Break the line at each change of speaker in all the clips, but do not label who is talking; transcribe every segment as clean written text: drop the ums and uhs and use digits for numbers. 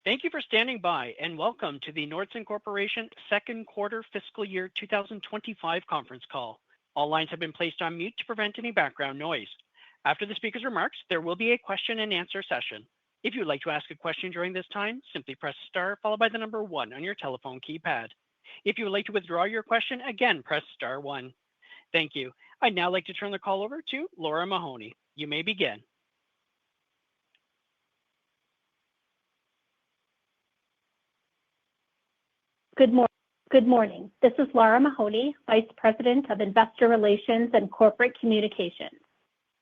Thank you for standing by and welcome to the Nordson Corporation second quarter fiscal year 2025 conference call. All lines have been placed on mute to prevent any background noise. After the speaker's remarks, there will be a question and answer session. If you would like to ask a question during this time, simply press star followed by the number one on your telephone keypad. If you would like to withdraw your question, again, press star one. Thank you. I'd now like to turn the call over to Lara Mahoney. You may begin.
Good morning. This is Lara Mahoney, Vice President of Investor Relations and Corporate Communications.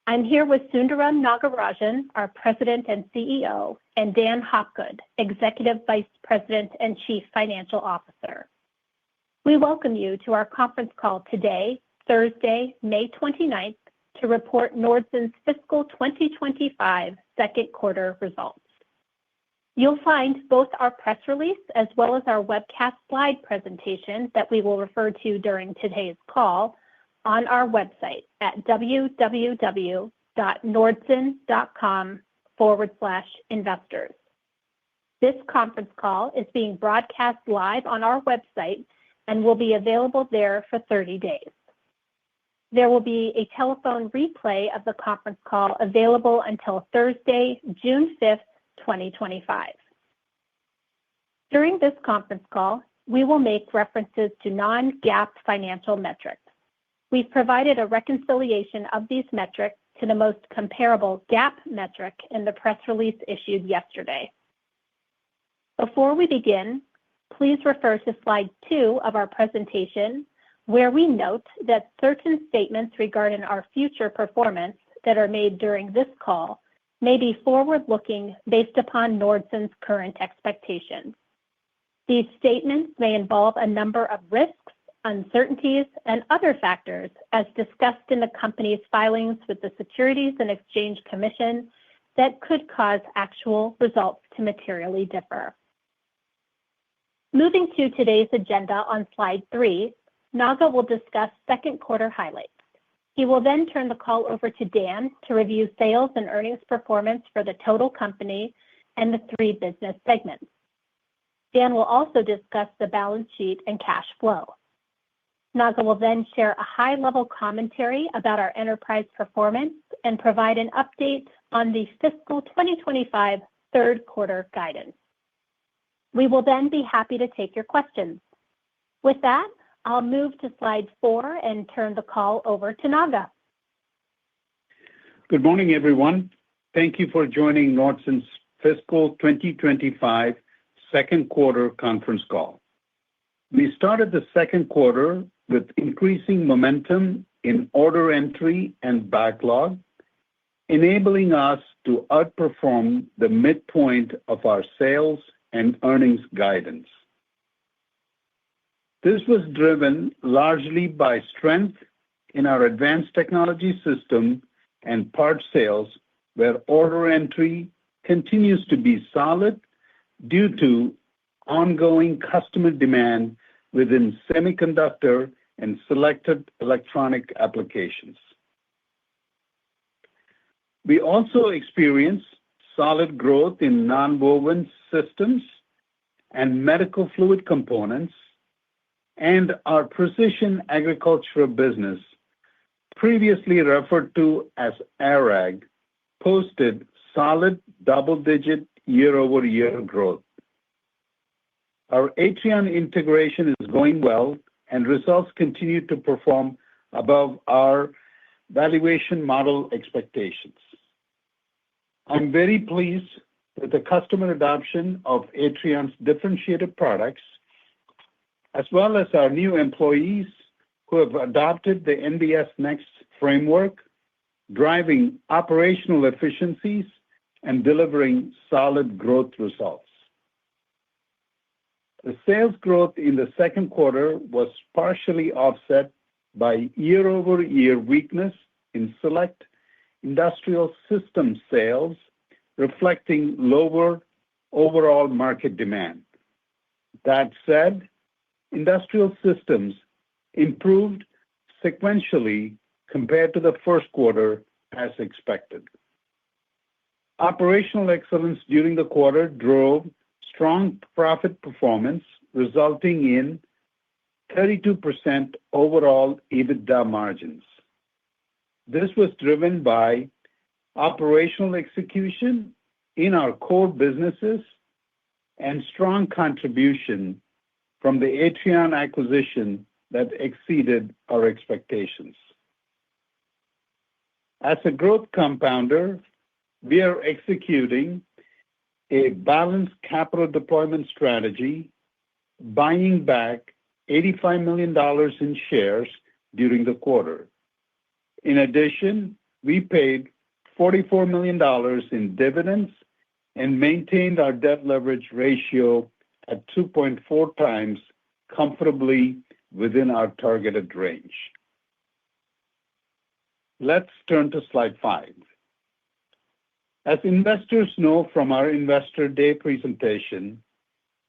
I'm here with Sundaram Nagarajan, our President and CEO, and Dan Hopgood, Executive Vice President and Chief Financial Officer. We welcome you to our conference call today, Thursday, May 29th, to report Nordson's fiscal 2025 second quarter results. You'll find both our press release as well as our webcast slide presentation that we will refer to during today's call on our website at www.nordson.com/investors. This conference call is being broadcast live on our website and will be available there for 30 days. There will be a telephone replay of the conference call available until Thursday, June 5th, 2025. During this conference call, we will make references to non-GAAP financial metrics. We've provided a reconciliation of these metrics to the most comparable GAAP metric in the press release issued yesterday. Before we begin, please refer to slide 2 of our presentation, where we note that certain statements regarding our future performance that are made during this call may be forward-looking based upon Nordson's current expectations. These statements may involve a number of risks, uncertainties, and other factors as discussed in the company's filings with the Securities and Exchange Commission that could cause actual results to materially differ. Moving to today's agenda on slide 3, Naga will discuss second quarter highlights. He will then turn the call over to Dan to review sales and earnings performance for the total company and the 3 business segments. Dan will also discuss the balance sheet and cash flow. Naga will then share a high-level commentary about our enterprise performance and provide an update on the fiscal 2025 third quarter guidance. We will then be happy to take your questions. With that, I'll move to slide 4 and turn the call over to Naga.
Good morning, everyone. Thank you for joining Nordson's fiscal 2025 second quarter conference call. We started the second quarter with increasing momentum in order entry and backlog, enabling us to outperform the midpoint of our sales and earnings guidance. This was driven largely by strength in our advanced technology system and part sales, where order entry continues to be solid due to ongoing customer demand within semiconductor and selected electronic applications. We also experienced solid growth in nonwoven systems and medical fluid components, and our precision agricultural business, previously referred to as ARAG, posted solid double-digit year-over-year growth. Our Atrion integration is going well, and results continue to perform above our valuation model expectations. I'm very pleased with the customer adoption of Atrion's differentiated products, as well as our new employees who have adopted the NDSN framework, driving operational efficiencies and delivering solid growth results. The sales growth in the second quarter was partially offset by year-over-year weakness in select industrial system sales, reflecting lower overall market demand. That said, industrial systems improved sequentially compared to the first quarter as expected. Operational excellence during the quarter drove strong profit performance, resulting in 32% overall EBITDA margins. This was driven by operational execution in our core businesses and strong contribution from the Atrion acquisition that exceeded our expectations. As a growth compounder, we are executing a balanced capital deployment strategy, buying back $85 million in shares during the quarter. In addition, we paid $44 million in dividends and maintained our debt leverage ratio at 2.4 times, comfortably within our targeted range. Let's turn to slide 5. As investors know from our Investor Day presentation,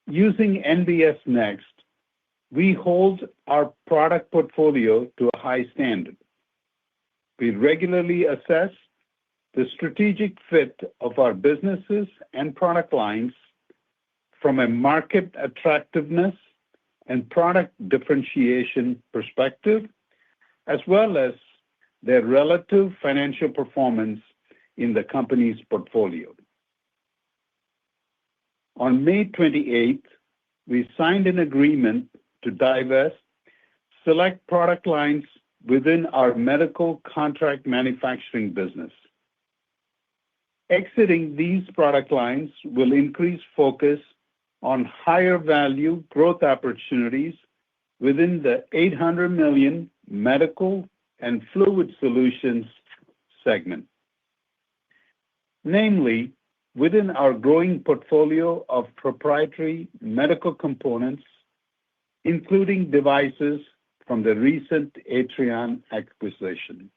using NBS Next, we hold our product portfolio to a high standard. We regularly assess the strategic fit of our businesses and product lines from a market attractiveness and product differentiation perspective, as well as their relative financial performance in the company's portfolio. On May 28th, we signed an agreement to divest select product lines within our medical contract manufacturing business. Exiting these product lines will increase focus on higher value growth opportunities within the $800 million medical and fluid solutions segment. Namely, within our growing portfolio of proprietary medical components, including devices from the recent Atrion acquisition.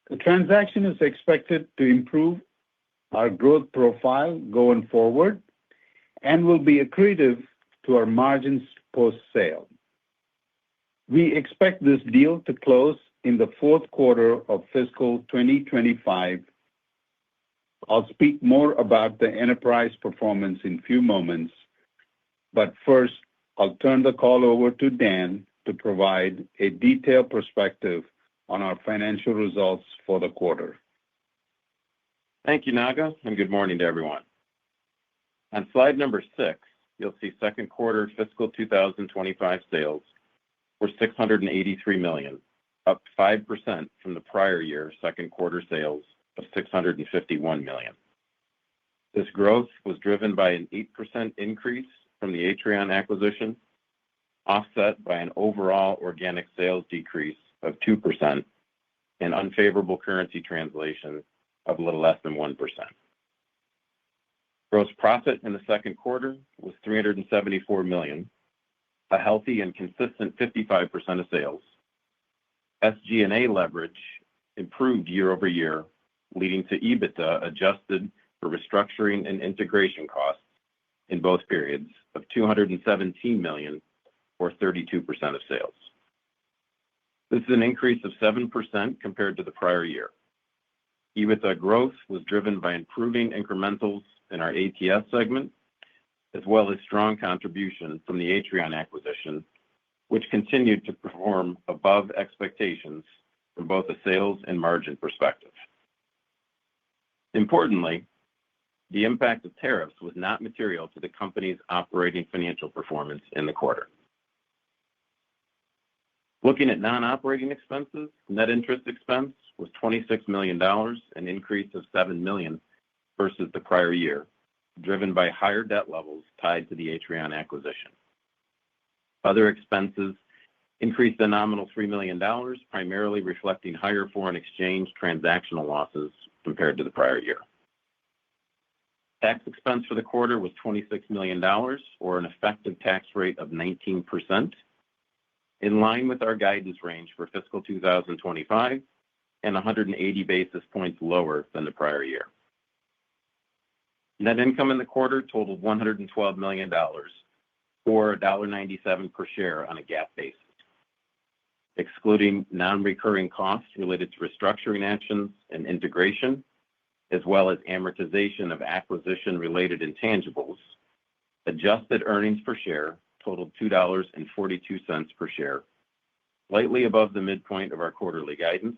The transaction is expected to improve our growth profile going forward and will be accretive to our margins post-sale. We expect this deal to close in the fourth quarter of fiscal 2025. I'll speak more about the enterprise performance in a few moments, but first, I'll turn the call over to Dan to provide a detailed perspective on our financial results for the quarter.
Thank you, Naga, and good morning to everyone. On slide number 6, you'll see second quarter fiscal 2025 sales were $683 million, up 5% from the prior year second quarter sales of $651 million. This growth was driven by an 8% increase from the Atrion acquisition, offset by an overall organic sales decrease of 2% and unfavorable currency translation of a little less than 1%. Gross profit in the second quarter was $374 million, a healthy and consistent 55% of sales. SG&A leverage improved year over year, leading to EBITDA adjusted for restructuring and integration costs in both periods of $217 million, or 32% of sales. This is an increase of 7% compared to the prior year. EBITDA growth was driven by improving incrementals in our ATS segment, as well as strong contribution from the Atrion acquisition, which continued to perform above expectations from both a sales and margin perspective. Importantly, the impact of tariffs was not material to the company's operating financial performance in the quarter. Looking at non-operating expenses, net interest expense was $26 million, an increase of $7 million versus the prior year, driven by higher debt levels tied to the Atrion acquisition. Other expenses increased a nominal $3 million, primarily reflecting higher foreign exchange transactional losses compared to the prior year. Tax expense for the quarter was $26 million, or an effective tax rate of 19%, in line with our guidance range for fiscal 2025 and 180 basis points lower than the prior year. Net income in the quarter totaled $112 million, or $1.97 per share on a GAAP basis. Excluding non-recurring costs related to restructuring actions and integration, as well as amortization of acquisition-related intangibles, adjusted earnings per share totaled $2.42 per share, slightly above the midpoint of our quarterly guidance,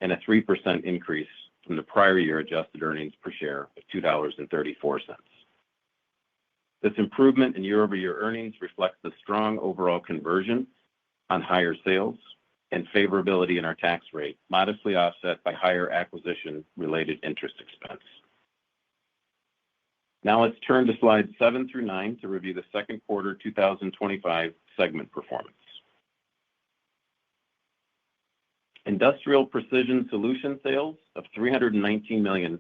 and a 3% increase from the prior year adjusted earnings per share of $2.34. This improvement in year-over-year earnings reflects the strong overall conversion on higher sales and favorability in our tax rate, modestly offset by higher acquisition-related interest expense. Now let's turn to slides 7 through 9 to review the second quarter 2025 segment performance. Industrial Precision Solutions sales of $319 million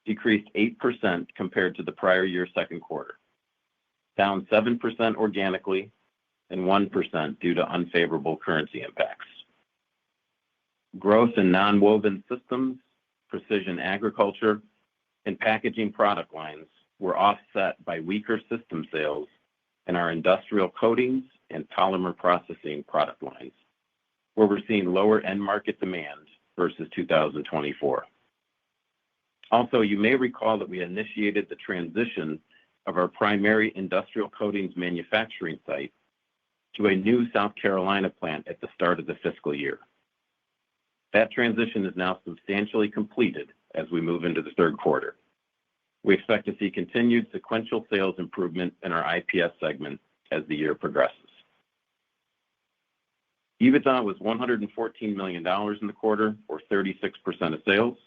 decreased 8% compared to the prior year second quarter, down 7% organically and 1% due to unfavorable currency impacts. Growth in nonwoven systems, precision agriculture, and packaging product lines were offset by weaker system sales in our industrial coatings and polymer processing product lines, where we're seeing lower end market demand versus 2024. Also, you may recall that we initiated the transition of our primary industrial coatings manufacturing site to a new South Carolina plant at the start of the fiscal year. That transition is now substantially completed as we move into the third quarter. We expect to see continued sequential sales improvement in our IPS segment as the year progresses. EBITDA was $114 million in the quarter, or 36% of sales.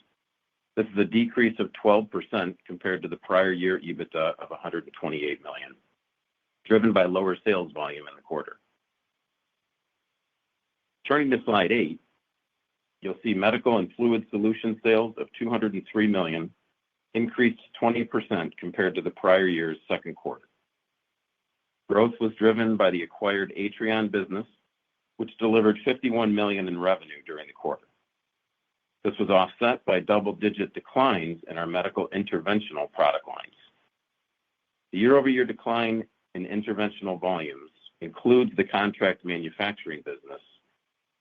This is a decrease of 12% compared to the prior year EBITDA of $128 million, driven by lower sales volume in the quarter. Turning to slide 8, you'll see Medical and Fluid Solutions sales of $203 million increased 20% compared to the prior year's second quarter. Growth was driven by the acquired Atrion business, which delivered $51 million in revenue during the quarter. This was offset by double-digit declines in our medical interventional product lines. The year-over-year decline in interventional volumes includes the contract manufacturing business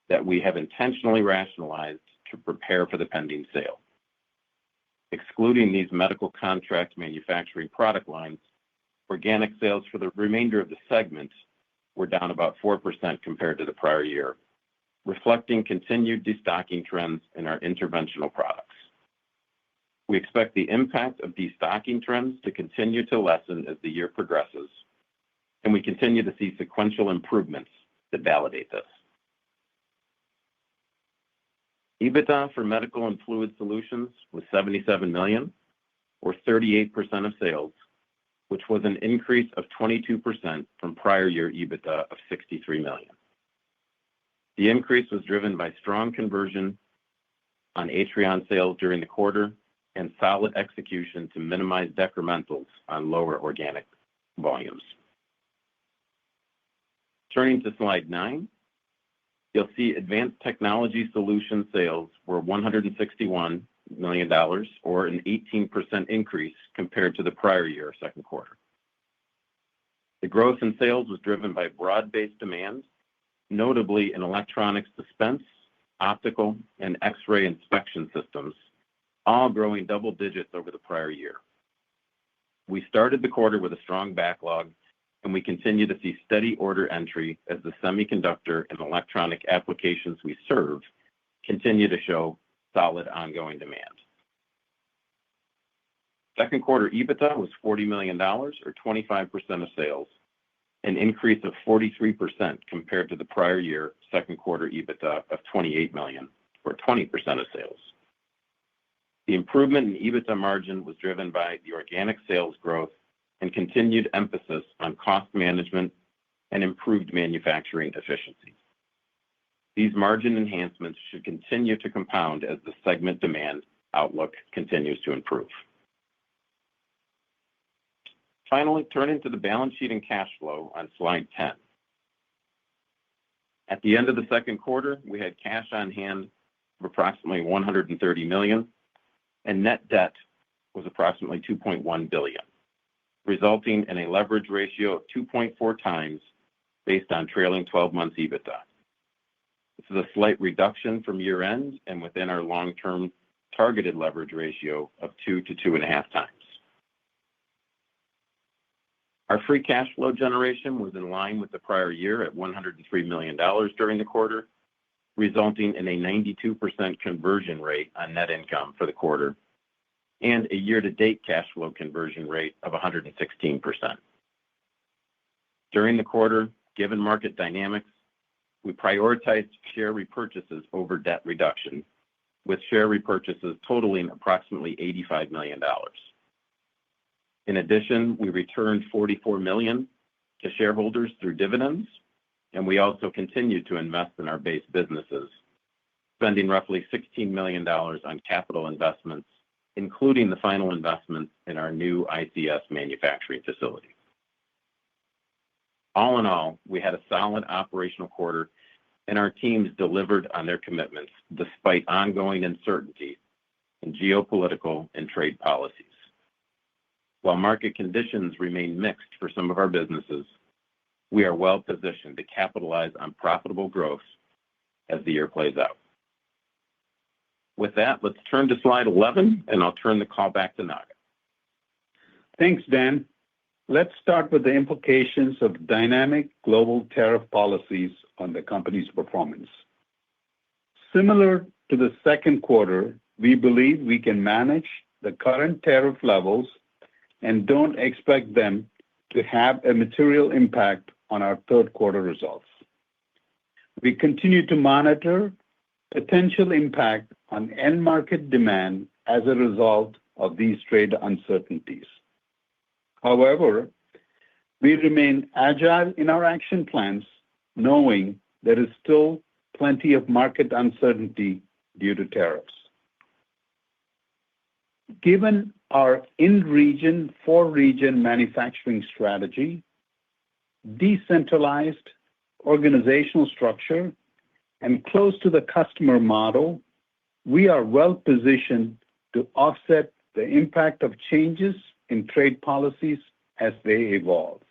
that we have intentionally rationalized to prepare for the pending sale. Excluding these medical contract manufacturing product lines, organic sales for the remainder of the segment were down about 4% compared to the prior year, reflecting continued destocking trends in our interventional products. We expect the impact of destocking trends to continue to lessen as the year progresses, and we continue to see sequential improvements that validate this. EBITDA for Medical and Fluid Solutions was $77 million, or 38% of sales, which was an increase of 22% from prior year EBITDA of $63 million. The increase was driven by strong conversion on Atrion sales during the quarter and solid execution to minimize decrementals on lower organic volumes. Turning to slide 9, you'll see Advanced Technology Solutions sales were $161 million, or an 18% increase compared to the prior year second quarter. The growth in sales was driven by broad-based demand, notably in electronics dispense, optical, and X-ray inspection systems, all growing double digits over the prior year. We started the quarter with a strong backlog, and we continue to see steady order entry as the semiconductor and electronic applications we serve continue to show solid ongoing demand. Second quarter EBITDA was $40 million, or 25% of sales, an increase of 43% compared to the prior year second quarter EBITDA of $28 million, or 20% of sales. The improvement in EBITDA margin was driven by the organic sales growth and continued emphasis on cost management and improved manufacturing efficiency. These margin enhancements should continue to compound as the segment demand outlook continues to improve. Finally, turning to the balance sheet and cash flow on slide 10. At the end of the second quarter, we had cash on hand of approximately $130 million, and net debt was approximately $2.1 billion, resulting in a leverage ratio of 2.4 times based on trailing 12 months EBITDA. This is a slight reduction from year-end and within our long-term targeted leverage ratio of 2 to 2.5 times. Our free cash flow generation was in line with the prior year at $103 million during the quarter, resulting in a 92% conversion rate on net income for the quarter and a year-to-date cash flow conversion rate of 116%. During the quarter, given market dynamics, we prioritized share repurchases over debt reduction, with share repurchases totaling approximately $85 million. In addition, we returned $44 million to shareholders through dividends, and we also continued to invest in our base businesses, spending roughly $16 million on capital investments, including the final investments in our new ICS manufacturing facility. All in all, we had a solid operational quarter, and our teams delivered on their commitments despite ongoing uncertainty in geopolitical and trade policies. While market conditions remain mixed for some of our businesses, we are well positioned to capitalize on profitable growth as the year plays out. With that, let's turn to slide 11, and I'll turn the call back to Naga.
Thanks, Dan. Let's start with the implications of dynamic global tariff policies on the company's performance. Similar to the second quarter, we believe we can manage the current tariff levels and don't expect them to have a material impact on our third quarter results. We continue to monitor potential impact on end market demand as a result of these trade uncertainties. However, we remain agile in our action plans, knowing there is still plenty of market uncertainty due to tariffs. Given our in-region, for-region manufacturing strategy, decentralized organizational structure, and close to the customer model, we are well positioned to offset the impact of changes in trade policies as they evolve.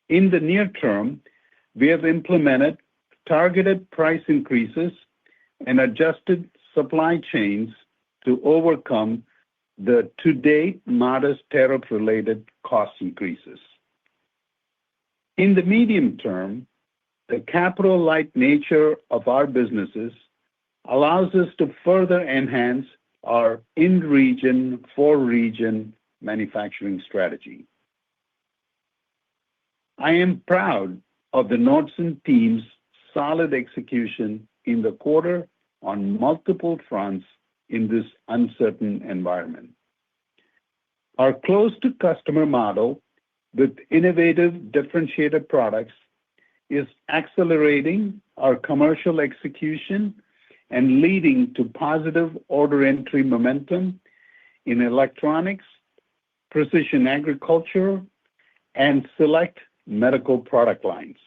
In the near term, we have implemented targeted price increases and adjusted supply chains to overcome the to-date modest tariff-related cost increases. In the medium term, the capital-light nature of our businesses allows us to further enhance our in-region, for-region manufacturing strategy. I am proud of the Nordson team's solid execution in the quarter on multiple fronts in this uncertain environment. Our close-to-customer model with innovative differentiated products is accelerating our commercial execution and leading to positive order entry momentum in electronics, precision agriculture, and select medical product lines.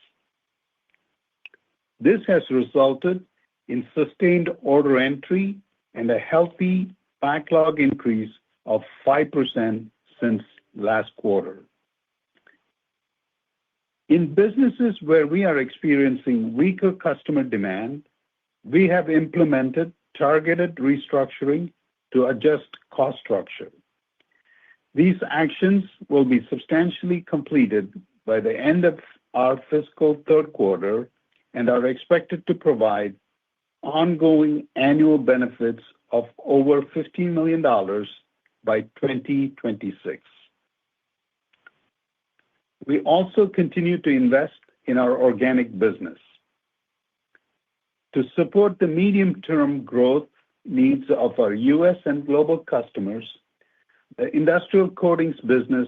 This has resulted in sustained order entry and a healthy backlog increase of 5% since last quarter. In businesses where we are experiencing weaker customer demand, we have implemented targeted restructuring to adjust cost structure. These actions will be substantially completed by the end of our fiscal third quarter and are expected to provide ongoing annual benefits of over $15 million by 2026. We also continue to invest in our organic business. To support the medium-term growth needs of our U.S. and global customers, the industrial coatings business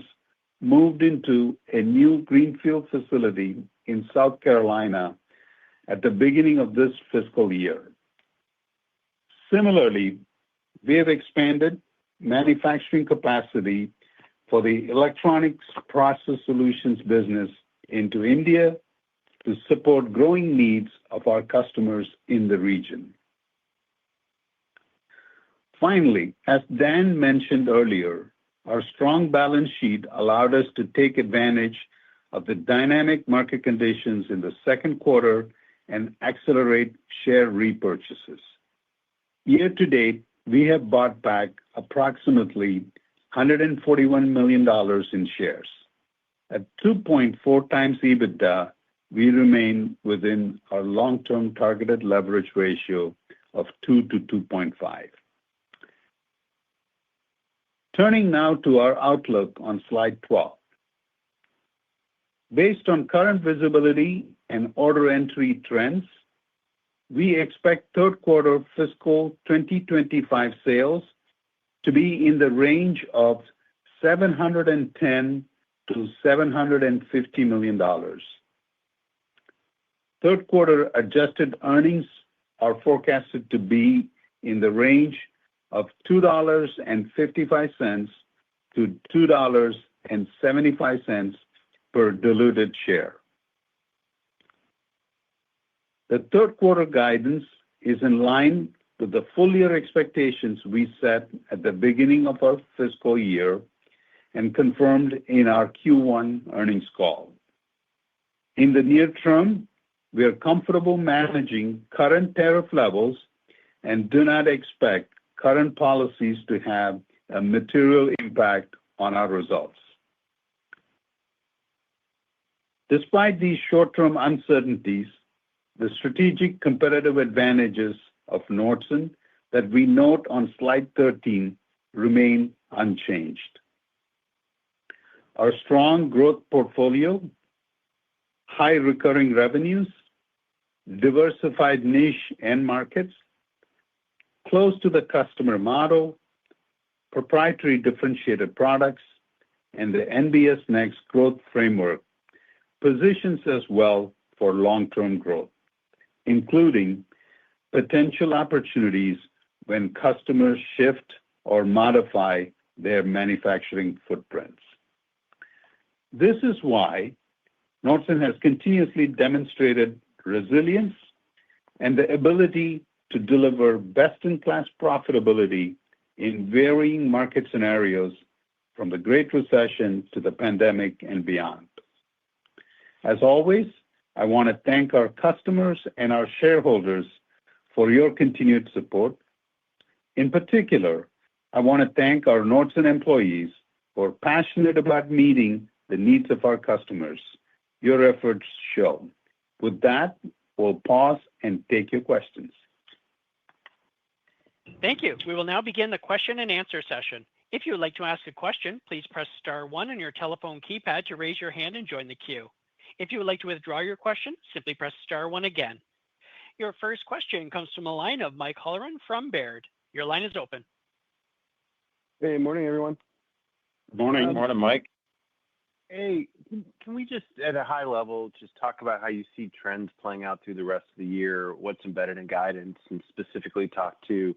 moved into a new greenfield facility in South Carolina at the beginning of this fiscal year. Similarly, we have expanded manufacturing capacity for the electronics process solutions business into India to support growing needs of our customers in the region. Finally, as Dan mentioned earlier, our strong balance sheet allowed us to take advantage of the dynamic market conditions in the second quarter and accelerate share repurchases. Year to date, we have bought back approximately $141 million in shares. At 2.4 times EBITDA, we remain within our long-term targeted leverage ratio of 2 to 2.5. Turning now to our outlook on slide 12. Based on current visibility and order entry trends, we expect third quarter fiscal 2025 sales to be in the range of $710 to $750 million. Third quarter adjusted earnings are forecasted to be in the range of $2.55 to $2.75 per diluted share. The third quarter guidance is in line with the full year expectations we set at the beginning of our fiscal year and confirmed in our Q1 earnings call. In the near term, we are comfortable managing current tariff levels and do not expect current policies to have a material impact on our results. Despite these short-term uncertainties, the strategic competitive advantages of Nordson that we note on slide 13 remain unchanged. Our strong growth portfolio, high recurring revenues, diversified niche end markets, close to the customer model, proprietary differentiated products, and the NBS Next growth framework positions us well for long-term growth, including potential opportunities when customers shift or modify their manufacturing footprints. This is why Nordson has continuously demonstrated resilience and the ability to deliver best-in-class profitability in varying market scenarios from the Great Recession to the pandemic and beyond. As always, I want to thank our customers and our shareholders for your continued support. In particular, I want to thank our Nordson employees who are passionate about meeting the needs of our customers. Your efforts show. With that, we'll pause and take your questions.
Thank you. We will now begin the question and answer session. If you would like to ask a question, please press star one on your telephone keypad to raise your hand and join the queue. If you would like to withdraw your question, simply press star one again. Your first question comes from a line of Mike Halloran from Baird. Your line is open.
Hey, morning, everyone.
Morning.
Morning, Mike.
Hey, can we just, at a high level, just talk about how you see trends playing out through the rest of the year, what's embedded in guidance, and specifically talk to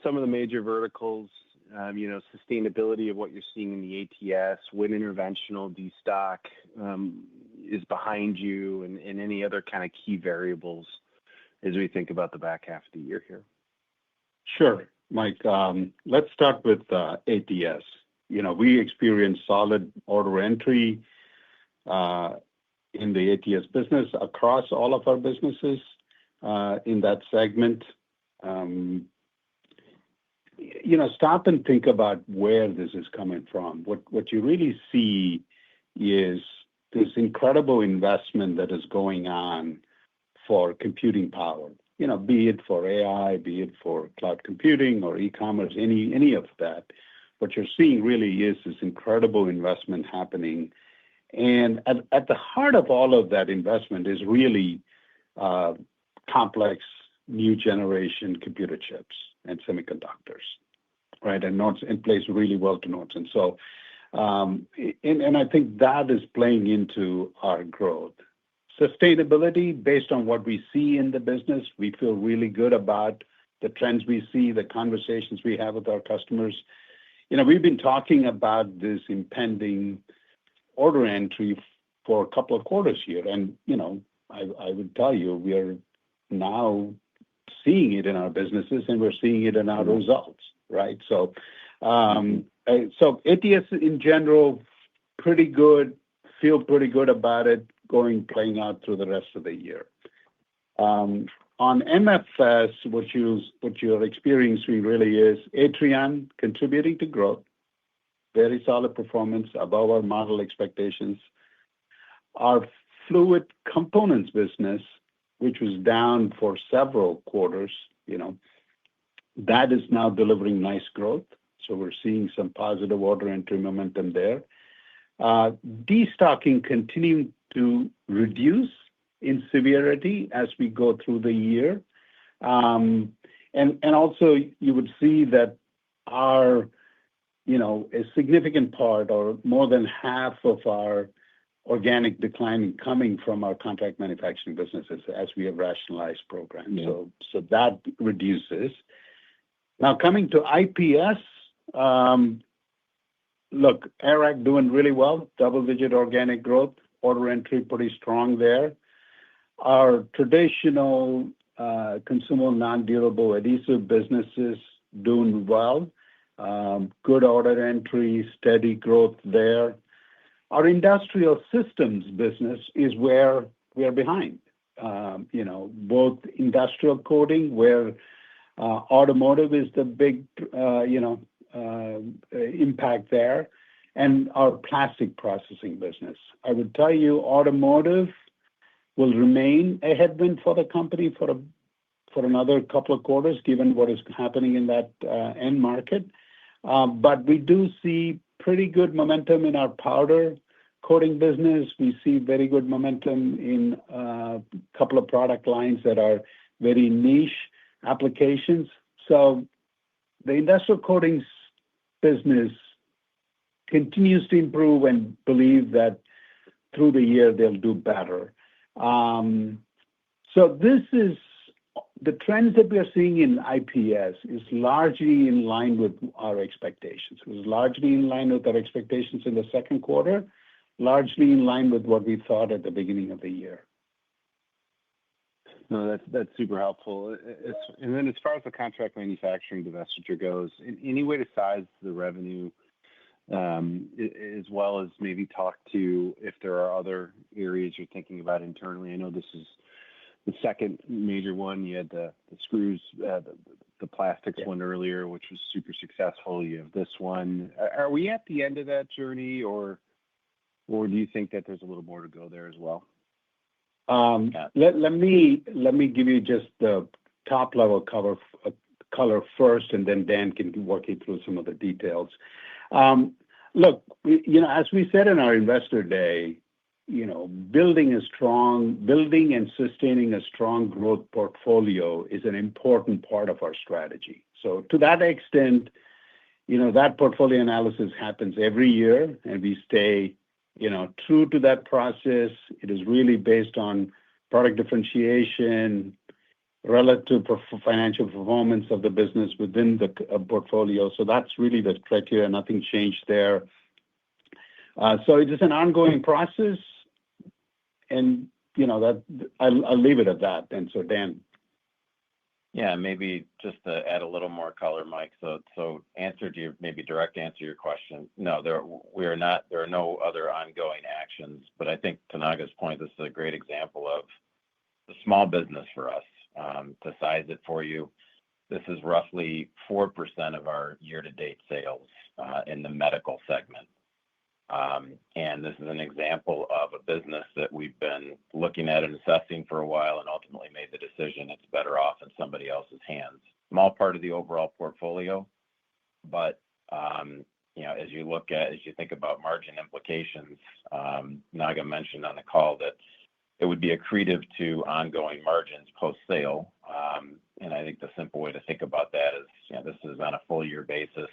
some of the major verticals, sustainability of what you're seeing in the ATS, when interventional destock is behind you, and any other kind of key variables as we think about the back half of the year here?
Sure, Mike. Let's start with ATS. We experienced solid order entry in the ATS business across all of our businesses in that segment. Stop and think about where this is coming from. What you really see is this incredible investment that is going on for computing power, be it for AI, be it for cloud computing or e-commerce, any of that. What you're seeing really is this incredible investment happening. And at the heart of all of that investment is really complex new generation computer chips and semiconductors, right? And Nordson plays really well to Nordson. So, and I think that is playing into our growth. Sustainability, based on what we see in the business, we feel really good about the trends we see, the conversations we have with our customers. We've been talking about this impending order entry for a couple of quarters here. And, I would tell you, we are now seeing it in our businesses and we're seeing it in our results, right? So ATS in general, pretty good, feel pretty good about it playing out through the rest of the year. On On MFS, what you're experiencing really is Atrion contributing to growth, very solid performance above our model expectations. Our fluid components business, which was down for several quarters, that is now delivering nice growth. So we're seeing some positive order entry momentum there. Destocking continuing to reduce in severity as we go through the year. And also you would see that a significant part or more than half of our organic decline coming from our contract manufacturing businesses as we have rationalized programs.
Yeah.
So that reduces. Now coming to IPS, look, ARAG doing really well, double-digit organic growth, order entry pretty strong there. Our traditional consumable non-durable adhesive businesses doing well, good order entry, steady growth there. Our industrial systems business is where we are behind. Both industrial coating, where automotive is the big impact there, and our plastic processing business. I would tell you automotive will remain a headwind for the company for another couple of quarters, given what is happening in that end market. But we do see pretty good momentum in our powder coating business. We see very good momentum in a couple of product lines that are very niche applications. So the industrial coatings business continues to improve and believe that through the year they'll do better. So this is the trends that we are seeing in IPS is largely in line with our expectations. It was largely in line with our expectations in the second quarter, largely in line with what we thought at the beginning of the year.
No, that's super helpful. And then as far as the contract manufacturing divestiture goes, any way to size the revenue, as well as maybe talk to if there are other areas you're thinking about internally? I know this is the second major one. You had the screws, the plastics one earlier, which was super successful. You have this one. Are we at the end of that journey, or do you think that there's a little more to go there as well?
Let me give you just the top level color first, and then Dan can walk you through some of the details. Look, as we said in our investor day, building and sustaining a strong growth portfolio is an important part of our strategy. So to that extent, that portfolio analysis happens every year, and we stay true to that process. It is really based on product differentiation, relative financial performance of the business within the portfolio. So that's really the criteria. Nothing changed there. So it is an ongoing process, and that I'll leave it at that. And so Dan.
Yeah, maybe just to add a little more color, Mike. So direct answer to your question. No, there are no other ongoing actions. But I think to Naga's point, this is a great example of the small business for us. To size it for you, this is roughly 4% of our year-to-date sales in the medical segment. And this is an example of a business that we've been looking at and assessing for a while and ultimately made the decision it's better off in somebody else's hands. Small part of the overall portfolio, but as you think about margin implications, Naga mentioned on the call that it would be accretive to ongoing margins post-sale. And I think the simple way to think about that is, this is on a full year basis,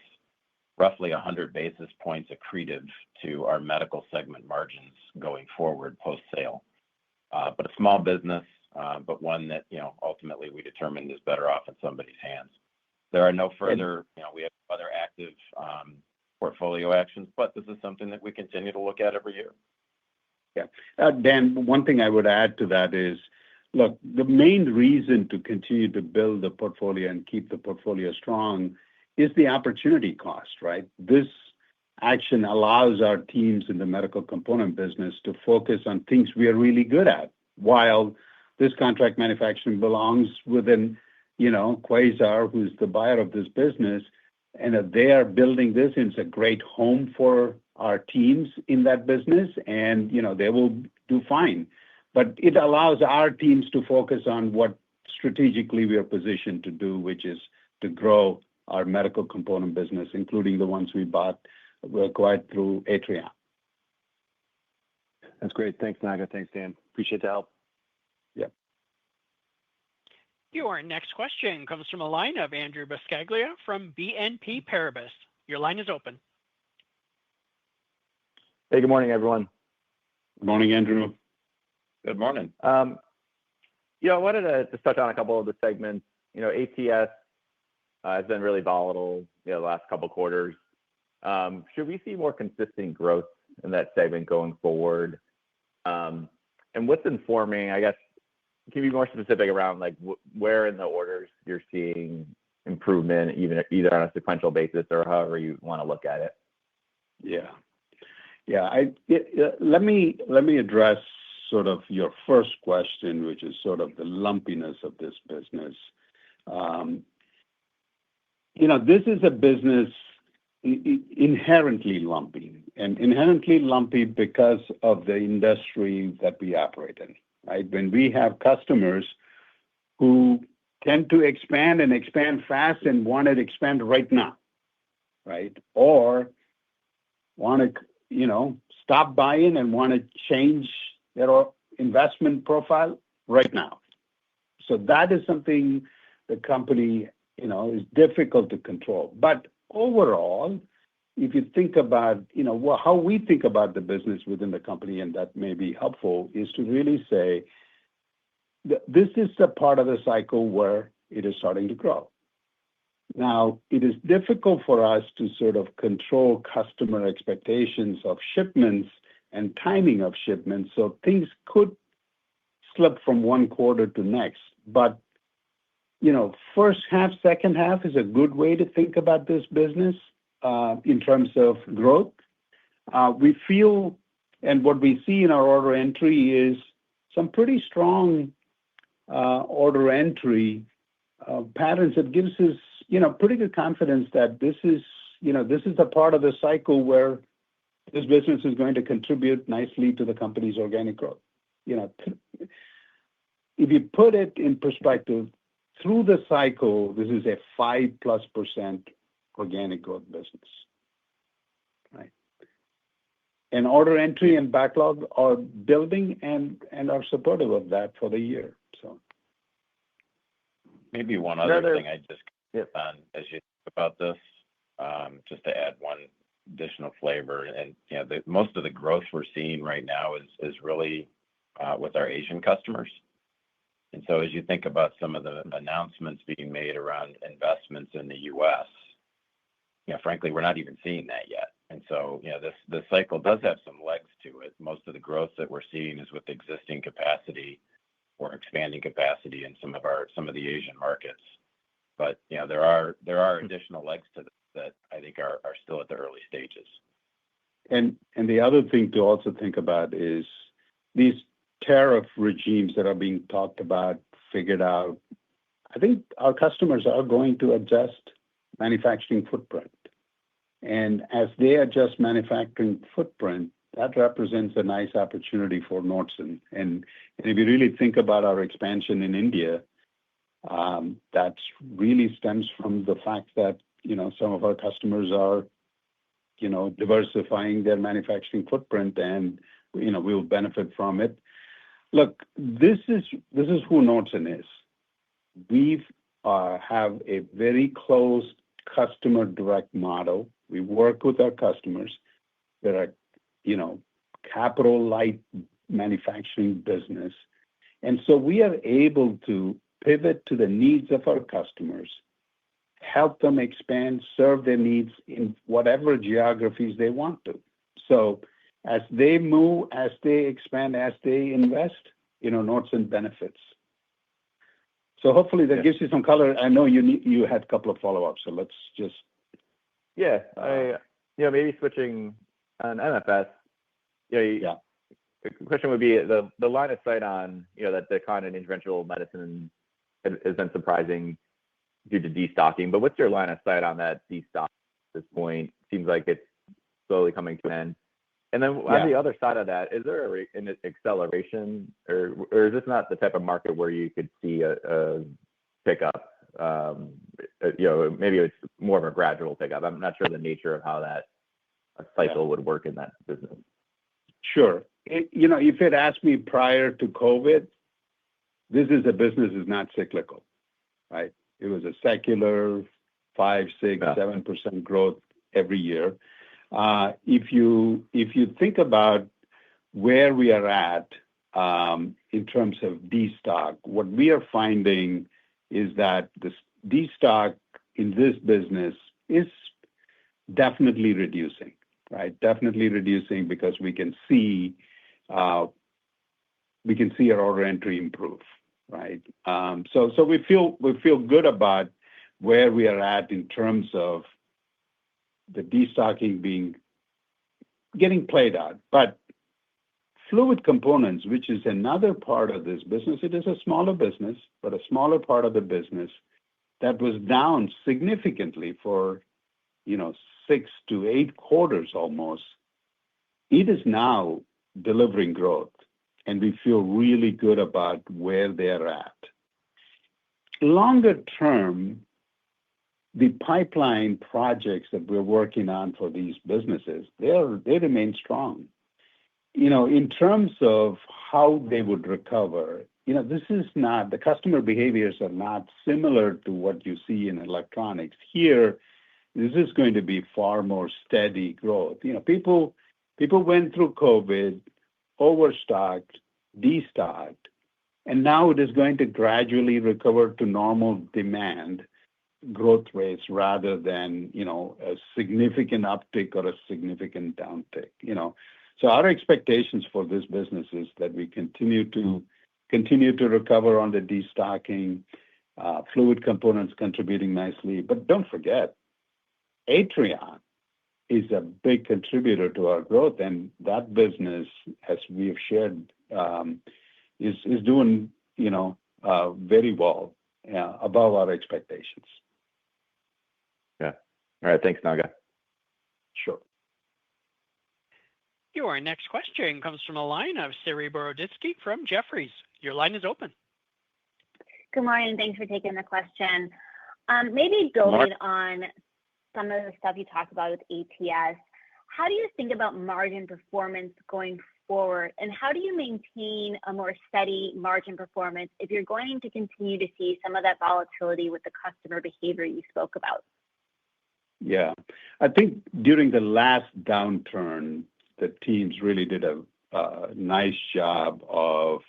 roughly 100 basis points accretive to our medical segment margins going forward post-sale. But a small business, but one that, ultimately we determined is better off in somebody's hands. There are no further, we have other active portfolio actions, but this is something that we continue to look at every year.
Yeah. Dan, one thing I would add to that is, look, the main reason to continue to build the portfolio and keep the portfolio strong is the opportunity cost, right? This action allows our teams in the medical component business to focus on things we are really good at while this contract manufacturing belongs within, Quasar, who's the buyer of this business, and they are building this. And it's a great home for our teams in that business, and, they will do fine. But it allows our teams to focus on what strategically we are positioned to do, which is to grow our medical component business, including the ones we acquired through Atrion.
That's great. Thanks, Naga. Thanks, Dan. Appreciate the help.
Yep.
Your next question comes from a line of Andrew Buscaglia from BNP Paribas. Your line is open.
Hey, good morning, everyone.
Good morning, Andrew.
Good morning.
I wanted to just touch on a couple of the segments. ATS has been really volatile, the last couple of quarters. Should we see more consistent growth in that segment going forward? And what's informing, I guess, can you be more specific around where in the orders you're seeing improvement, either on a sequential basis or however you want to look at it?
Yeah. Let me address sort of your first question, which is sort of the lumpiness of this business. This is a business inherently lumpy, and inherently lumpy because of the industry that we operate in, right? When we have customers who tend to expand and expand fast and want to expand right now, right? Or want to, stop buying and want to change their investment profile right now. So that is something the company, is difficult to control. But overall, if you think about, how we think about the business within the company, and that may be helpful, is to really say that this is the part of the cycle where it is starting to grow. Now, it is difficult for us to sort of control customer expectations of shipments and timing of shipments, so things could slip from one quarter to next. But, first half, second half is a good way to think about this business in terms of growth. We feel, and what we see in our order entry is some pretty strong order entry patterns that gives us, pretty good confidence that this is a part of the cycle where this business is going to contribute nicely to the company's organic growth. If you put it in perspective, through the cycle, this is a 5+% organic growth business, right? And order entry and backlog are building and are supportive of that for the year. So
maybe one other thing I just on as you think about this, just to add one additional flavor, and most of the growth we're seeing right now is really with our Asian customers. And so as you think about some of the announcements being made around investments in the U.S., frankly, we're not even seeing that yet. And so, this cycle does have some legs to it. Most of the growth that we're seeing is with existing capacity or expanding capacity in some of the Asian markets. But there are additional legs to this that I think are still at the early stages.
And the other thing to also think about is these tariff regimes that are being talked about, figured out. I think our customers are going to adjust manufacturing footprint. And as they adjust manufacturing footprint, that represents a nice opportunity for Nordson. And if you really think about our expansion in India, that really stems from the fact that, some of our customers are, diversifying their manufacturing footprint, and, we'll benefit from it. Look, this is who Nordson is. We have a very close customer direct model. We work with our customers that are, capital light manufacturing business. And so we are able to pivot to the needs of our customers, help them expand, serve their needs in whatever geographies they want to. So as they move, as they expand, as they invest, Nordson benefits. So hopefully that gives you some color. I know you had a couple of follow-ups, so let's just.
Yeah, maybe switching on MFS. the question would be the line of sight on, that decline in interventional medicine has been surprising due to destocking, but what's your line of sight on that destock at this point? Seems like it's slowly coming to an end. And then on the other side of that, is there an acceleration, or is this not the type of market where you could see a pickup? Maybe it's more of a gradual pickup. I'm not sure the nature of how that cycle would work in that business.
Sure. If you had asked me prior to COVID, this is a business is not cyclical, right? It was a secular 5, 6, 7% growth every year. If you think about where we are at in terms of destock, what we are finding is that the destock in this business is definitely reducing, right? Definitely reducing because we can see our order entry improve, right? So we feel good about where we are at in terms of the destocking getting played out. But fluid components, which is another part of this business, it is a smaller business, but a smaller part of the business that was down significantly for 6 to 8 quarters almost. It is now delivering growth, and we feel really good about where they're at. Longer term, the pipeline projects that we're working on for these businesses, they remain strong. In terms of how they would recover, this is not, the customer behaviors are not similar to what you see in electronics. Here, this is going to be far more steady growth. People went through COVID, overstocked, destocked, and now it is going to gradually recover to normal demand growth rates rather than a significant uptick or a significant downtick. So our expectations for this business is that we continue to recover on the destocking, fluid components contributing nicely. But don't forget, Atrion is a big contributor to our growth, and that business, as we have shared, is doing very well, above our expectations.
Yeah. All right. Thanks, Naga.
Sure.
Your next question comes from a line of Saree Boroditsky from Jefferies. Your line is open.
Good morning. Thanks for taking the question. Maybe building on some of the stuff you talked about with ATS, how do you think about margin performance going forward, and how do you maintain a more steady margin performance if you're going to continue to see some of that volatility with the customer behavior you spoke about?
Yeah. I think during the last downturn, the teams really did a nice job of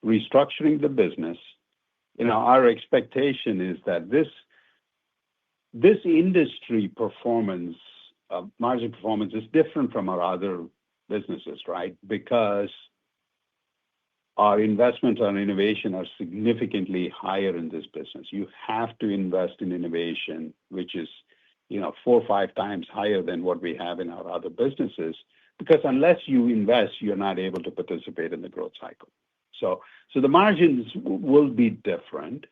restructuring the business. Our expectation is that this industry performance, margin performance, is different from our other businesses, right? Because our investments on innovation are significantly higher in this business. You have to invest in innovation, which is 4 or 5 times higher than what we have in our other businesses, because unless you invest, you're not able to participate in the growth cycle. So the margins will be different,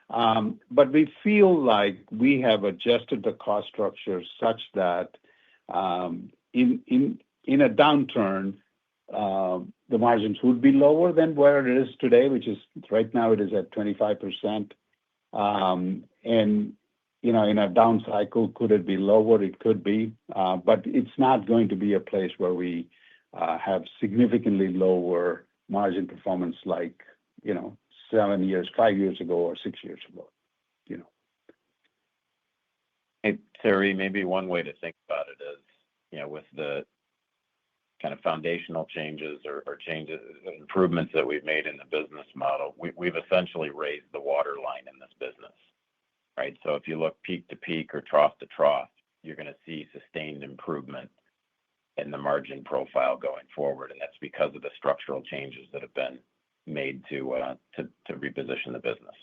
but we feel like we have adjusted the cost structure such that in a downturn, the margins would be lower than where it is today, which is right now it is at 25%. And in a down cycle, could it be lower? It could be, but it's not going to be a place where we have significantly lower margin performance like 7 years, 5 years ago, or 6 years ago.
Hey, Terry, maybe one way to think about it is, with the kind of foundational changes or changes, improvements that we've made in the business model, we've essentially raised the waterline in this business, right? So if you look peak to peak or trough to trough, you're going to see sustained improvement in the margin profile going forward, and that's because of the structural changes that have been made to reposition the business.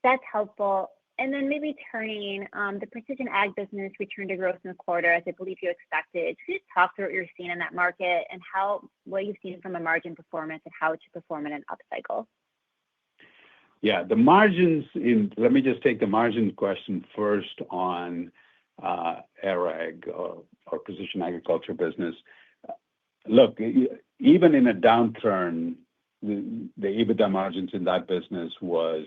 That's helpful. And then maybe turning the precision ag business returned to growth in the quarter, as I believe you expected. Could you just talk through what you're seeing in that market and what you've seen from a margin performance and how it should perform in an upcycle?
Yeah, the margins let me just take the margin question first on ARAG or precision agriculture business. Look, even in a downturn, the EBITDA margins in that business was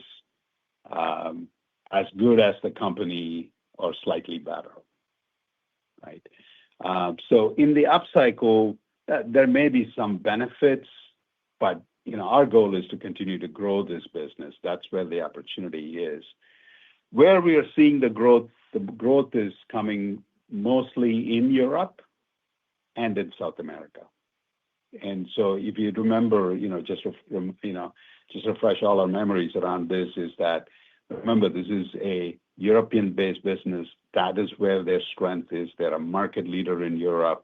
as good as the company or slightly better, right? So in the upcycle, there may be some benefits, but our goal is to continue to grow this business. That's where the opportunity is. Where we are seeing the growth is coming mostly in Europe and in South America. And so if you remember, just refresh all our memories around this, is that, remember, this is a European-based business. That is where their strength is. They're a market leader in Europe.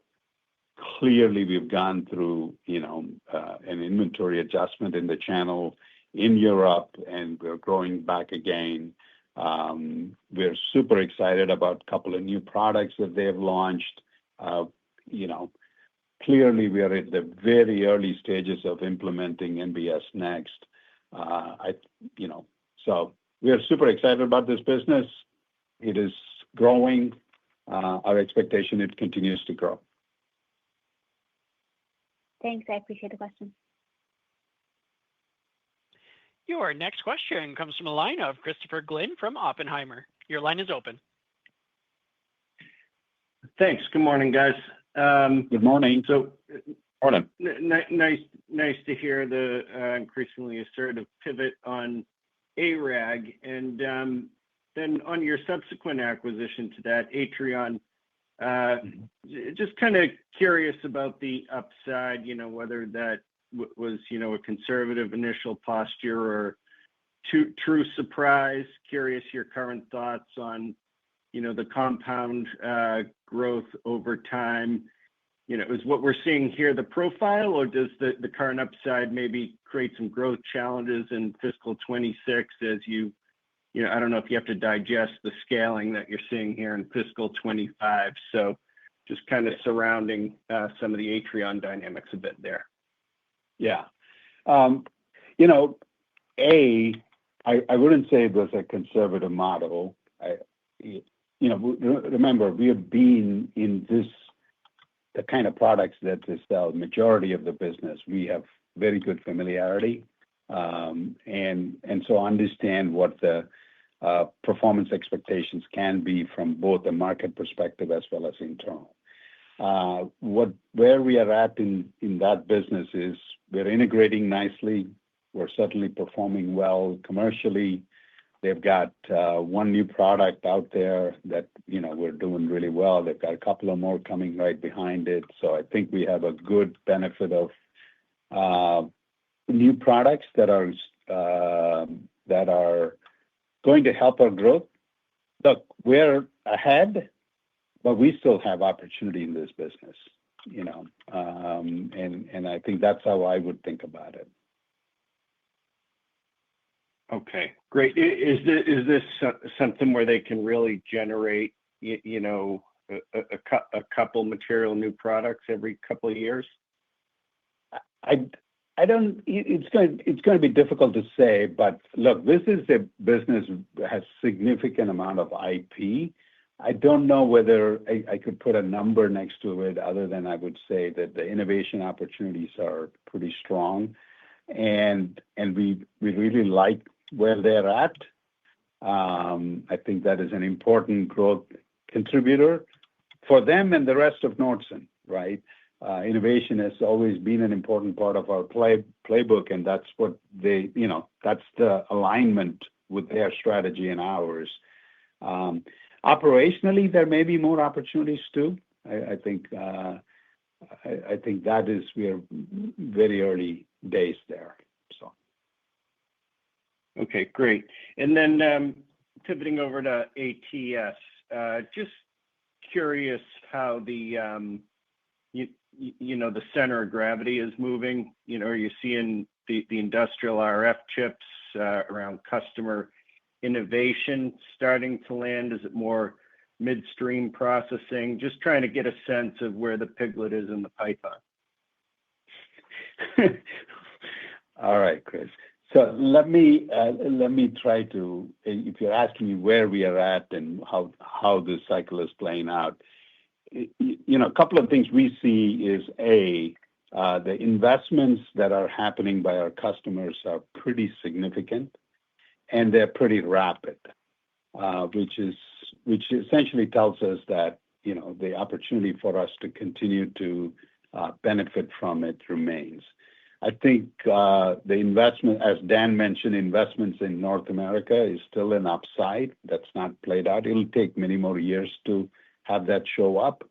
Clearly, we've gone through, an inventory adjustment in the channel in Europe, and we're growing back again. We're super excited about a couple of new products that they have launched. Clearly, we are at the very early stages of implementing NBS Next. So we are super excited about this business. It is growing. Our expectation, it continues to grow.
Thanks. I appreciate the question.
Your next question comes from a line of Christopher Glynn from Oppenheimer. Your line is open.
Thanks. Good morning, guys.
Good morning.
Morning.
Nice to hear the increasingly assertive pivot on ARAG. And then on your subsequent acquisition to that, Atrion, just kind of curious about the upside, whether that was, a conservative initial posture or true surprise. Curious your current thoughts on, the compound growth over time. Is what we're seeing here the profile, or does the current upside maybe create some growth challenges in fiscal 26 as I don't know if you have to digest the scaling that you're seeing here in fiscal 25. So just kind of surrounding some of the Atrion dynamics a bit there.
Yeah. I wouldn't say it was a conservative model. Remember, we have been in the kind of products that they sell, majority of the business. We have very good familiarity, and so understand what the performance expectations can be from both a market perspective as well as internal. Where we are at in that business is we're integrating nicely. We're certainly performing well commercially. They've got one new product out there that we're doing really well. They've got a couple of more coming right behind it. So I think we have a good benefit of new products that are going to help our growth. Look, we're ahead, but we still have opportunity in this business, and I think that's how I would think about it.
Okay, great. Is this something where they can really generate, a couple material new products every couple of years?
I don't. It's going to be difficult to say, but look, this is a business that has significant amount of IP. I don't know whether I could put a number next to it, other than I would say that the innovation opportunities are pretty strong, and we really like where they're at. I think that is an important growth contributor for them and the rest of Nordson, right? Innovation has always been an important part of our playbook, and that's what that's the alignment with their strategy and ours. Operationally, there may be more opportunities too. I think that is, we are very early days there. So.
Okay, great. And then pivoting over to ATS, just curious how the the center of gravity is moving. Are you seeing the industrial RF chips around customer innovation starting to land? Is it more midstream processing? Just trying to get a sense of where the piglet is in the python.
All right, Chris. So let me try to, if you're asking me where we are at and how this cycle is playing out, a couple of things we see is the investments that are happening by our customers are pretty significant, and they're pretty rapid, which essentially tells us that the opportunity for us to continue to benefit from it remains. I think the investment, as Dan mentioned, investments in North America is still an upside that's not played out. It'll take many more years to have that show up.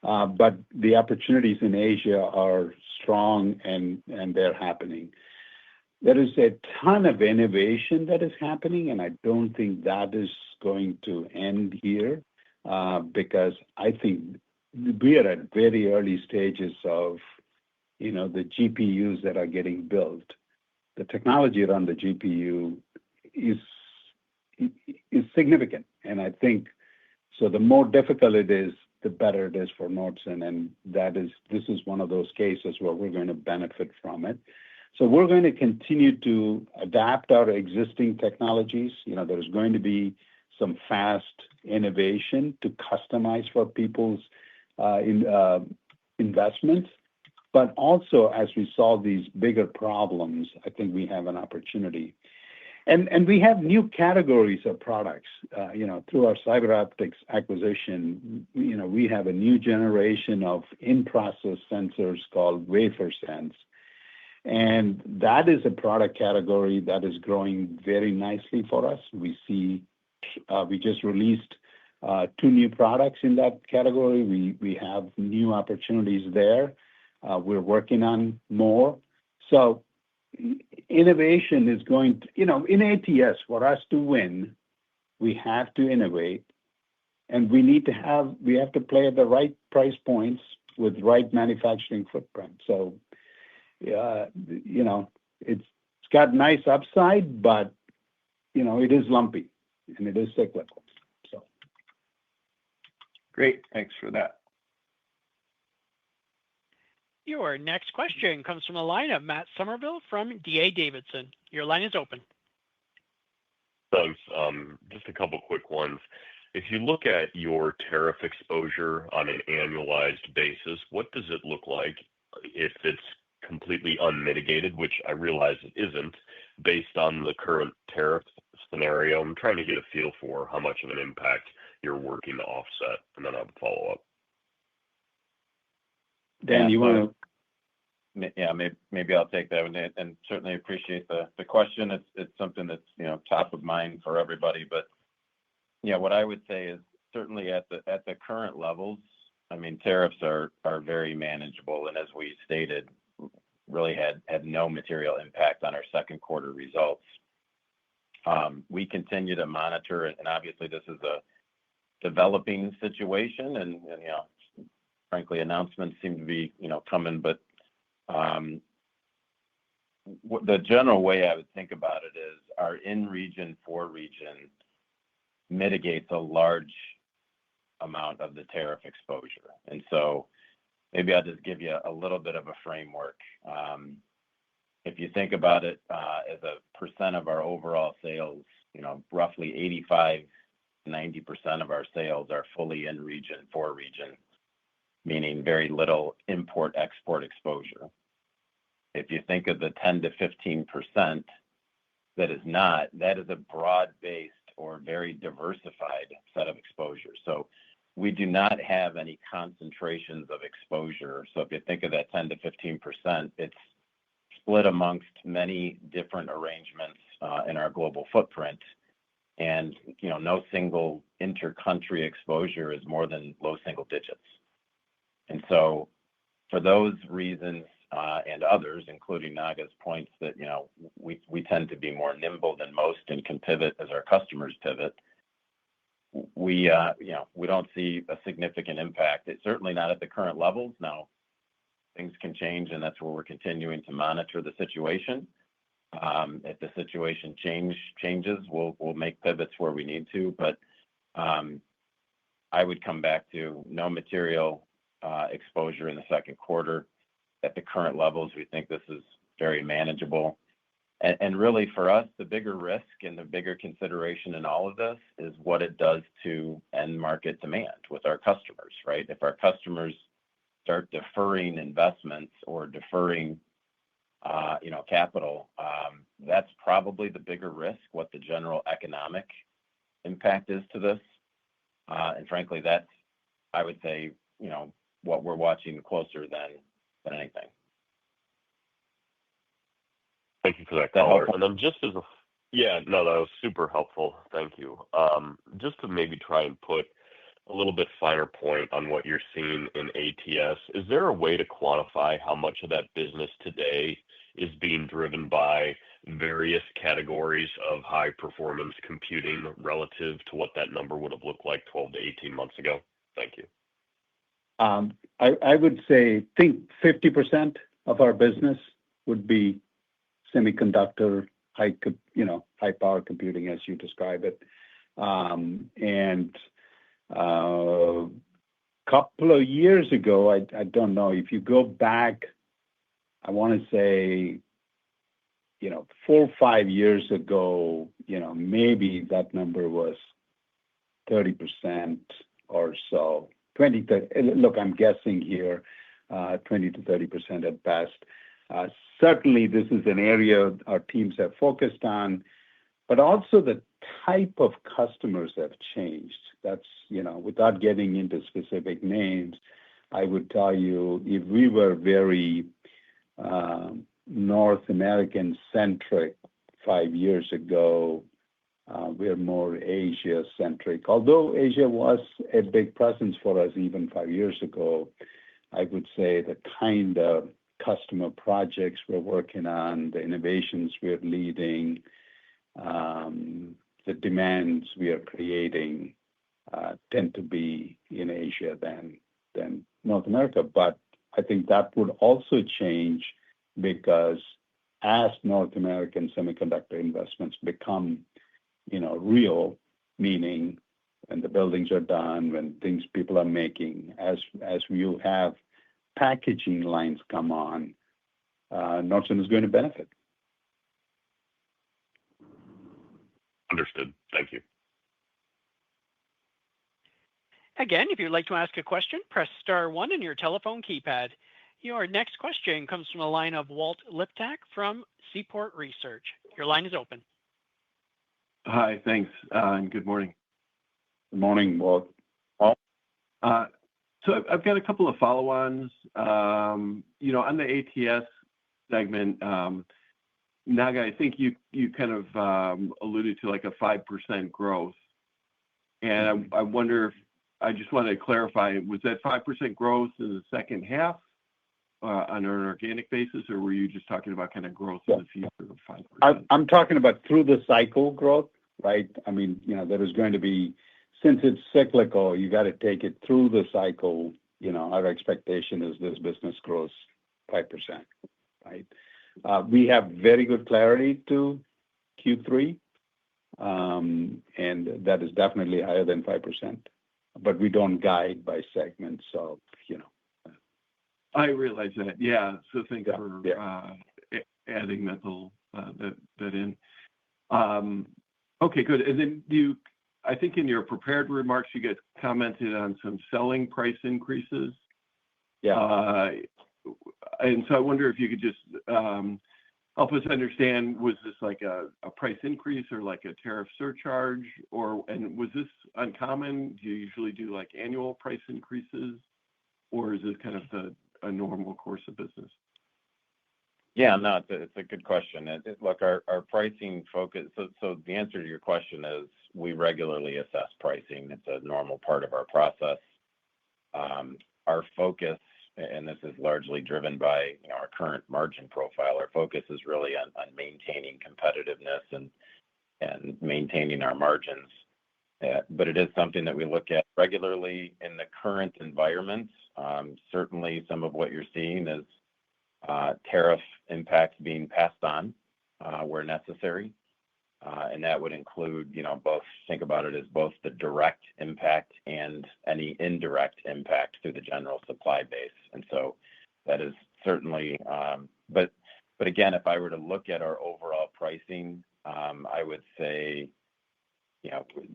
But the opportunities in Asia are strong and they're happening. There is a ton of innovation that is happening, and I don't think that is going to end here because I think we are at very early stages of the GPUs that are getting built. The technology around the GPU is significant, and I think so. The more difficult it is, the better it is for Nordson, and this is one of those cases where we're going to benefit from it. So we're going to continue to adapt our existing technologies. There's going to be some fast innovation to customize for people's investments. But also, as we solve these bigger problems, I think we have an opportunity. And we have new categories of products. Through our CyberOptics acquisition, we have a new generation of in-process sensors called WaferSense. And that is a product category that is growing very nicely for us. We just released 2 new products in that category. We have new opportunities there. We're working on more. So innovation is going to, in ATS, for us to win, we have to innovate, and we have to play at the right price points with right manufacturing footprint. So, it's got nice upside, but, it is lumpy and it is cyclical. So.
Great. Thanks for that.
Your next question comes from a line of Matt Summerville from D.A. Davidson. Your line is open.
Thanks. Just a couple quick ones. If you look at your tariff exposure on an annualized basis, what does it look like if it's completely unmitigated, which I realize it isn't, based on the current tariff scenario? I'm trying to get a feel for how much of an impact you're working to offset, and then I have a follow-up.
Dan, you want to?
Yeah, maybe I'll take that one, and certainly appreciate the question. It's something that's top of mind for everybody. But what I would say is certainly at the current levels, I mean, tariffs are very manageable, and as we stated, really had no material impact on our second quarter results. We continue to monitor it, and obviously this is a developing situation, and frankly, announcements seem to be coming, but the general way I would think about it is our in-region, for-region mitigates a large amount of the tariff exposure. And so maybe I'll just give you a little bit of a framework. If you think about it as a percent of our overall sales, roughly 85-90% of our sales are fully in-region, for-region, meaning very little import-export exposure. If you think of the 10-15% that is not, that is a broad-based or very diversified set of exposures. So we do not have any concentrations of exposure. So if you think of that 10-15%, it's split amongst many different arrangements in our global footprint. And, no single inter-country exposure is more than low single digits. And so for those reasons and others, including Naga's points that, we tend to be more nimble than most and can pivot as our customers pivot, we don't see a significant impact. It's certainly not at the current levels. Now, things can change, and that's where we're continuing to monitor the situation. If the situation changes, we'll make pivots where we need to. But I would come back to no material exposure in the second quarter. At the current levels, we think this is very manageable. And really, for us, the bigger risk and the bigger consideration in all of this is what it does to end market demand with our customers, right? If our customers start deferring investments or deferring, capital, that's probably the bigger risk, what the general economic impact is to this. And frankly, that's, I would say, what we're watching closer than anything.
Thank you for that color. And then that was super helpful. Thank you. Just to maybe try and put a little bit finer point on what you're seeing in ATS, is there a way to quantify how much of that business today is being driven by various categories of high performance computing relative to what that number would have looked like 12 to 18 months ago? Thank you.
I would say, think 50% of our business would be semiconductor, high power computing, as you describe it. And a couple of years ago, I don't know, if you go back, I want to say, 4 or 5 years ago, maybe that number was 30% or so. 20 to, look, I'm guessing here, 20 to 30% at best. Certainly, this is an area our teams have focused on, but also the type of customers have changed. That's, without getting into specific names, I would tell you, if we were very North American centric 5 years ago, we're more Asia centric. Although Asia was a big presence for us even 5 years ago, I would say the kind of customer projects we're working on, the innovations we're leading, the demands we are creating tend to be in Asia than North America. But I think that would also change because as North American semiconductor investments become, real, meaning when the buildings are done, when things people are making, as you have packaging lines come on, Nordson is going to benefit.
Understood. Thank you.
Again, if you'd like to ask a question, press star one in your telephone keypad. Your next question comes from a line of Walt Liptak from Seaport Research. Your line is open.
Hi, thanks, and good morning.
Good morning, Walt.
So I've got a couple of follow-ons. On the ATS segment, Naga, I think you kind of alluded to like a 5% growth. And I wonder if I just wanted to clarify, was that 5% growth in the second half on an organic basis, or were you just talking about kind of growth in the future of 5%?
I'm talking about through the cycle growth, right? I mean, there is going to be, since it's cyclical, you got to take it through the cycle. Our expectation is this business grows 5%, right? We have very good clarity to Q3, and that is definitely higher than 5%. But we don't guide by segment, so.
I realize that. Yeah. So thanks for adding that in. Okay, good. And then I think in your prepared remarks, you guys commented on some selling price increases.
Yeah.
And so I wonder if you could just help us understand, was this like a price increase or like a tariff surcharge, and was this uncommon? Do you usually do like annual price increases, or is this kind of a normal course of business?
Yeah, no, it's a good question. Look, our pricing focus, so the answer to your question is we regularly assess pricing. It's a normal part of our process. Our focus, and this is largely driven by our current margin profile, our focus is really on maintaining competitiveness and maintaining our margins. But it is something that we look at regularly in the current environment. Certainly, some of what you're seeing is tariff impacts being passed on where necessary. And that would include, both think about it as both the direct impact and any indirect impact through the general supply base. And so that is certainly, but again, if I were to look at our overall pricing, I would say,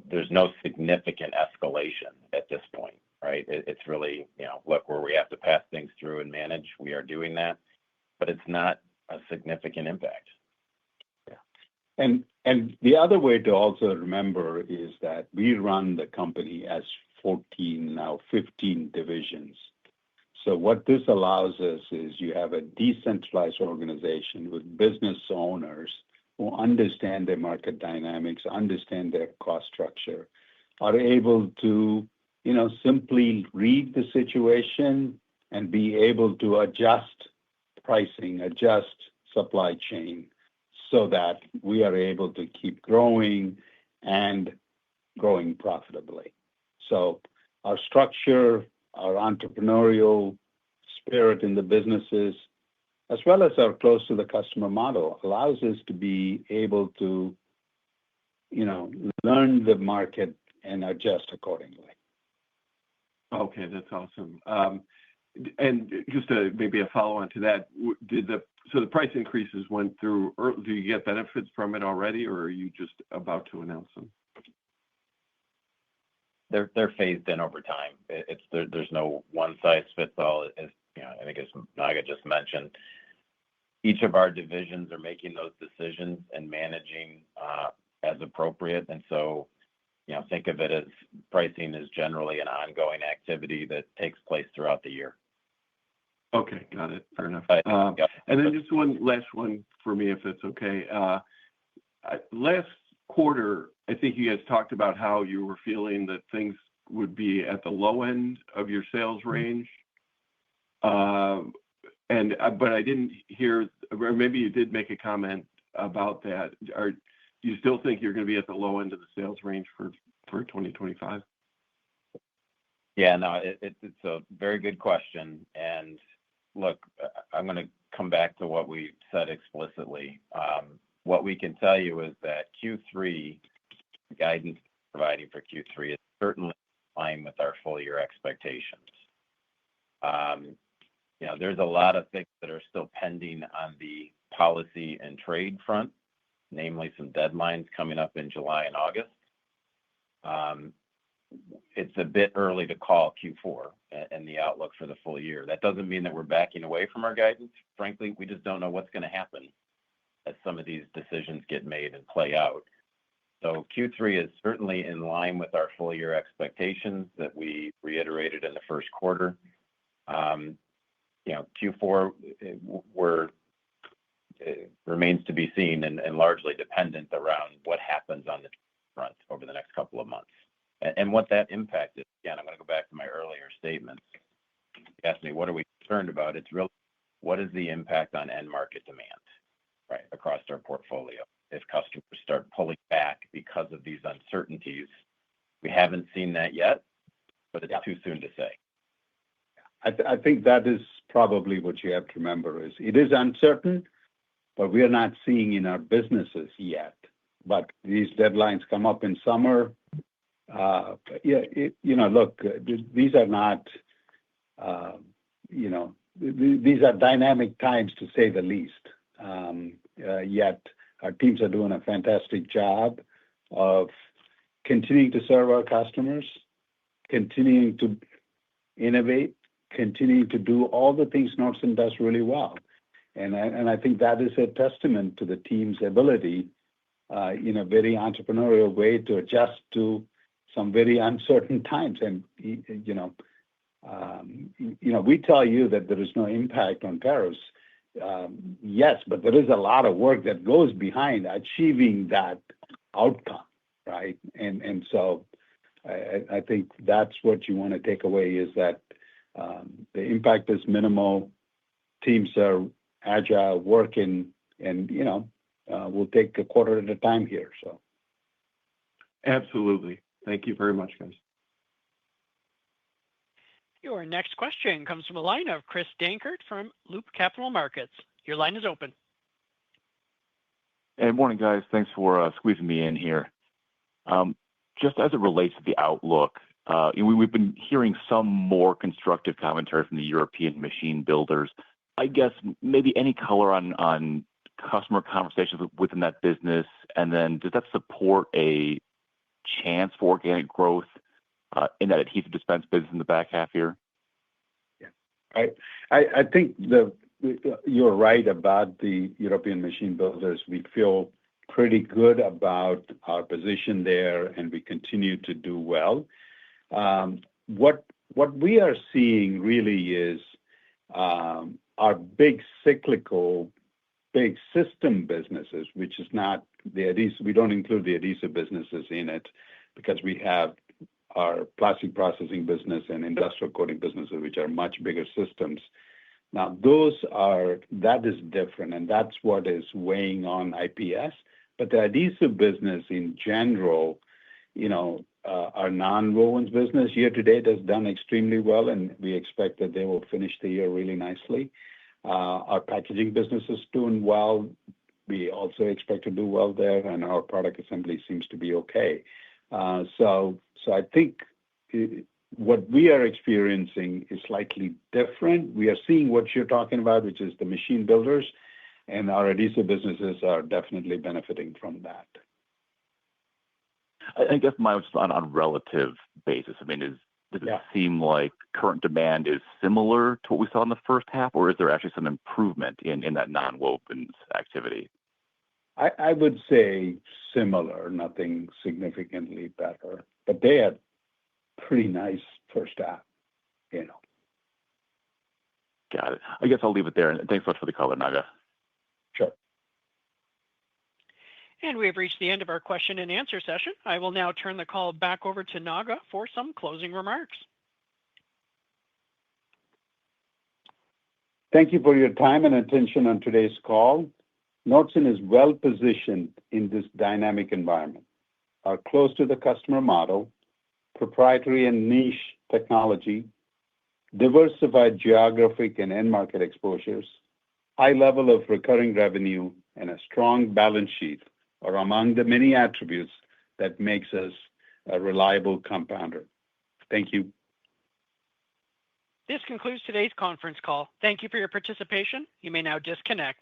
there's no significant escalation at this point, right? It's really, look, where we have to pass things through and manage, we are doing that, but it's not a significant impact.
And the other way to also remember is that we run the company as 14, now 15 divisions. So what this allows us is you have a decentralized organization with business owners who understand their market dynamics, understand their cost structure, are able to, simply read the situation and be able to adjust pricing, adjust supply chain, so that we are able to keep growing and growing profitably. So our structure, our entrepreneurial spirit in the businesses, as well as our close to the customer model, allows us to be able to, learn the market and adjust accordingly.
Okay, that's awesome. And just maybe a follow-on to that, so the price increases went through, do you get benefits from it already, or are you just about to announce them?
They're phased in over time. There's no one size fits all. As I think as Naga just mentioned, each of our divisions are making those decisions and managing as appropriate. And so, think of it as pricing is generally an ongoing activity that takes place throughout the year.
Okay, got it. Fair enough. And then just one last one for me, if that's okay. Last quarter, I think you guys talked about how you were feeling that things would be at the low end of your sales range. But I didn't hear, or maybe you did make a comment about that. Do you still think you're going to be at the low end of the sales range for 2025?
Yeah, no, it's a very good question. And look, I'm going to come back to what we said explicitly. What we can tell you is that Q3 guidance providing for Q3 is certainly in line with our full year expectations. There's a lot of things that are still pending on the policy and trade front, namely some deadlines coming up in July and August. It's a bit early to call Q4 and the outlook for the full year. That doesn't mean that we're backing away from our guidance. Frankly, we just don't know what's going to happen as some of these decisions get made and play out. So Q3 is certainly in line with our full year expectations that we reiterated in the first quarter. Q4 remains to be seen and largely dependent around what happens on the front over the next couple of months. And what that impact is. Again, I'm going to go back to my earlier statements. You asked me, what are we concerned about? It's really, what is the impact on end market demand, right, across our portfolio? If customers start pulling back because of these uncertainties, we haven't seen that yet, but it's too soon to say.
I think that is probably what you have to remember is it is uncertain, but we are not seeing in our businesses yet. But these deadlines come up in summer. Look, these are not, these are dynamic times to say the least. Yet our teams are doing a fantastic job of continuing to serve our customers, continuing to innovate, continuing to do all the things Nordson does really well. And I think that is a testament to the team's ability in a very entrepreneurial way to adjust to some very uncertain times. And, we tell you that there is no impact on tariffs. Yes, but there is a lot of work that goes behind achieving that outcome, right? And so I think that's what you want to take away is that the impact is minimal. Teams are agile, working, and, we'll take a quarter at a time here. So,
absolutely. Thank you very much, guys.
Your next question comes from a line of Chris Dankert from Loop Capital Markets. Your line is open.
Hey, morning, guys. Thanks for squeezing me in here. Just as it relates to the outlook, we've been hearing some more constructive commentary from the European machine builders. I guess maybe any color on customer conversations within that business, and then does that support a chance for organic growth in that adhesive dispense business in the back half here?
Yeah, I think you're right about the European machine builders. We feel pretty good about our position there, and we continue to do well. What we are seeing really is our big cyclical, big system businesses, which is not the adhesive. We don't include the adhesive businesses in it because we have our plastic processing business and industrial coating businesses, which are much bigger systems. Now, that is different, and that's what is weighing on IPS. But the adhesive business in general, our non-wovens business year to date has done extremely well, and we expect that they will finish the year really nicely. Our packaging business is doing well. We also expect to do well there, and our product assembly seems to be okay. So I think what we are experiencing is slightly different. We are seeing what you're talking about, which is the machine builders, and our adhesive businesses are definitely benefiting from that.
I guess mine was just on a relative basis. I mean, does it seem like current demand is similar to what we saw in the first half, or is there actually some improvement in that non-wovens activity?
I would say similar, nothing significantly better, but they had pretty nice first half.
Got it. I guess I'll leave it there. And thanks so much for the color, Naga.
Sure.
And we have reached the end of our question and answer session. I will now turn the call back over to Naga for some closing remarks.
Thank you for your time and attention on today's call. Nordson is well positioned in this dynamic environment. Our close to the customer model, proprietary and niche technology, diversified geographic and end market exposures, high level of recurring revenue, and a strong balance sheet are among the many attributes that makes us a reliable compounder. Thank you.
This concludes today's conference call. Thank you for your participation. You may now disconnect.